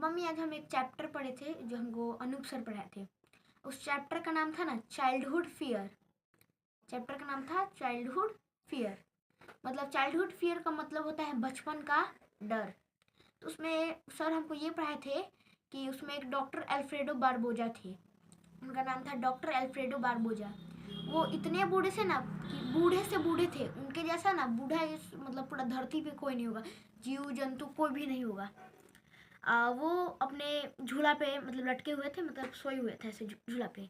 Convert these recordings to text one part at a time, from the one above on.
Mummy आज हम एक चैप्टर पढ़े थे जो हमको अनूप सर पढ़ाए थे। उस चैप्टर का नाम था ना चाइल्डहुड फियर। चैप्टर का नाम था चाइल्डहुड फियर। मतलब चाइल्डहुड फियर का मतलब होता है बचपन का डर। तो उसमें सर हमको ये पढ़ाए थे कि उसमें एक डॉक्टर अल्फ्रेडो बारबोजा थे। उनका नाम था डॉक्टर अल्फ्रेडो बारबोजा। वो इतने बूढ़े से ना कि बूढ़े से बूढ़े थे। उनके जैसा ना बूढ़ा इस मतलब पूरा धरती पे कोई नहीं होगा, जीव जंतु कोई भी नहीं होगा। वो अपने झूला पे मतलब लटके हुए थे, मतलब सोए हुए थे ऐसे झूला पे।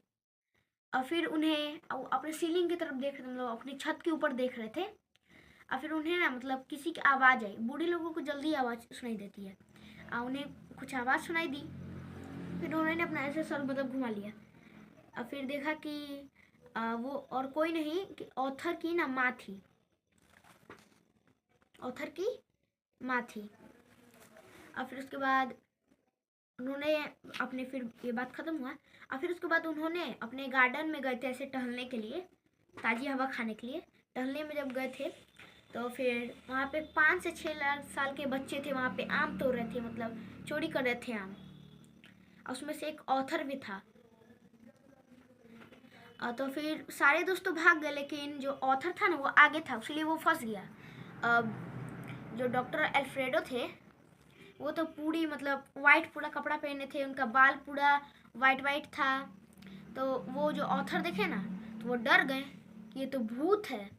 और फिर उन्हें अपने सीलिंग की तरफ देख रहे, मतलब अपनी छत के ऊपर देख रहे थे। और फिर उन्हें ना मतलब किसी की आवाज़ आई। बूढ़े लोगों को जल्दी आवाज़ सुनाई देती है। उन्हें कुछ आवाज़ सुनाई दी। फिर उन्होंने अपना ऐसे सर मतलब घुमा लिया और फिर देखा कि वो और कोई नहीं कि ऑथर की ना माँ थी। ऑथर की माँ थी। और फिर उसके बाद उन्होंने अपने, फिर ये बात ख़त्म हुआ और फिर उसके बाद उन्होंने अपने गार्डन में गए थे ऐसे टहलने के लिए, ताज़ी हवा खाने के लिए। टहलने में जब गए थे तो फिर वहाँ पे 5 से 6 साल के बच्चे थे, वहाँ पे आम तोड़ रहे थे, मतलब चोरी कर रहे थे आम। और उसमें से एक ऑथर भी था। तो फिर सारे दोस्त तो भाग गए, लेकिन जो ऑथर था ना वो आगे था, इसलिए वो फंस गया। अब जो डॉक्टर अल्फ्रेडो थे वो तो पूरी मतलब वाइट पूरा कपड़ा पहने थे, उनका बाल पूरा वाइट वाइट था। तो वो जो ऑथर देखे ना तो वो डर गए कि ये तो भूत है।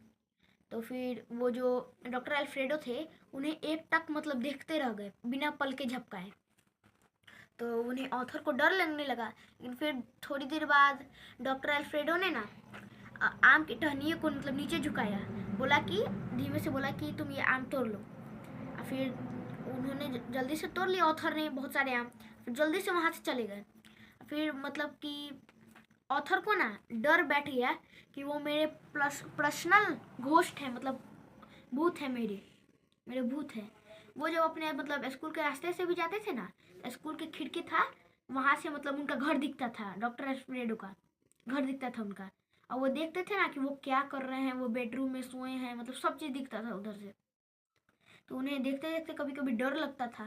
तो फिर वो जो डॉक्टर अल्फ्रेडो थे उन्हें एक टक मतलब देखते रह गए बिना पल के झपकाए। तो उन्हें ऑथर को डर लगने लगा। लेकिन फिर थोड़ी देर बाद डॉक्टर अल्फ्रेडो ने ना आम की टहनियों को मतलब नीचे झुकाया, बोला कि धीमे से बोला कि तुम ये आम तोड़ लो। फिर उन्होंने जल्दी से तोड़ लिया ऑथर ने बहुत सारे आम। फिर जल्दी से वहाँ से चले गए। फिर मतलब कि ऑथर को ना डर बैठ गया कि वो मेरे पर्सनल घोस्ट है, मतलब भूत है, मेरे भूत है। वो जो अपने मतलब स्कूल के रास्ते से भी जाते थे ना, स्कूल के खिड़की था वहाँ से मतलब उनका घर दिखता था, डॉक्टर एस्प्रेडो का घर दिखता था उनका। और वो देखते थे ना कि वो क्या कर रहे हैं, वो बेडरूम में सोए हैं, मतलब सब चीज़ दिखता था उधर से। तो उन्हें देखते देखते कभी कभी डर लगता था।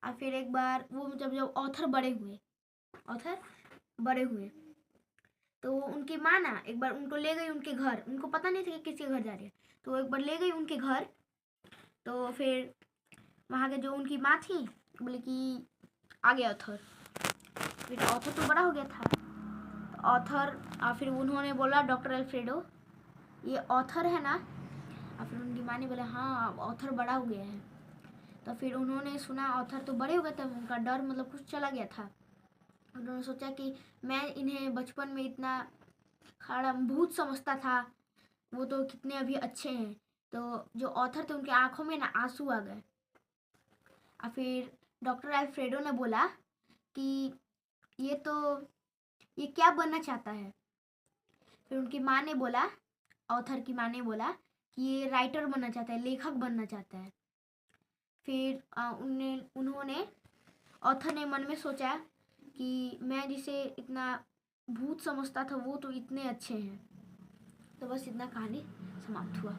और फिर एक बार वो जब जब ऑथर बड़े हुए तो उनकी माँ ना एक बार उनको ले गई उनके घर। उनको पता नहीं था कि किसी घर जा रही है, तो वो एक बार ले गई उनके घर। तो फिर वहाँ के जो उनकी माँ थी बोले कि आ गया ऑथर। फिर ऑथर तो बड़ा हो गया था। तो ऑथर फिर उन्होंने बोला डॉक्टर अल्फ्रेडो ये ऑथर है ना। और फिर उनकी माँ ने बोला हाँ ऑथर बड़ा हो गया है। तो फिर उन्होंने सुना ऑथर तो बड़े हो गए थे, उनका डर मतलब कुछ चला गया था। उन्होंने सोचा कि मैं इन्हें बचपन में इतना खड़ा भूत समझता था, वो तो कितने अभी अच्छे हैं। तो जो ऑथर थे उनकी आंखों में ना आंसू आ गए। और फिर डॉक्टर अल्फ्रेडो ने बोला कि ये क्या बनना चाहता है। फिर उनकी माँ ने बोला, ऑथर की माँ ने बोला कि ये राइटर बनना चाहता है, लेखक बनना चाहता है। फिर उन्होंने ऑथर ने मन में सोचा कि मैं जिसे इतना भूत समझता था वो तो इतने अच्छे हैं। तो बस इतना कहानी समाप्त हुआ।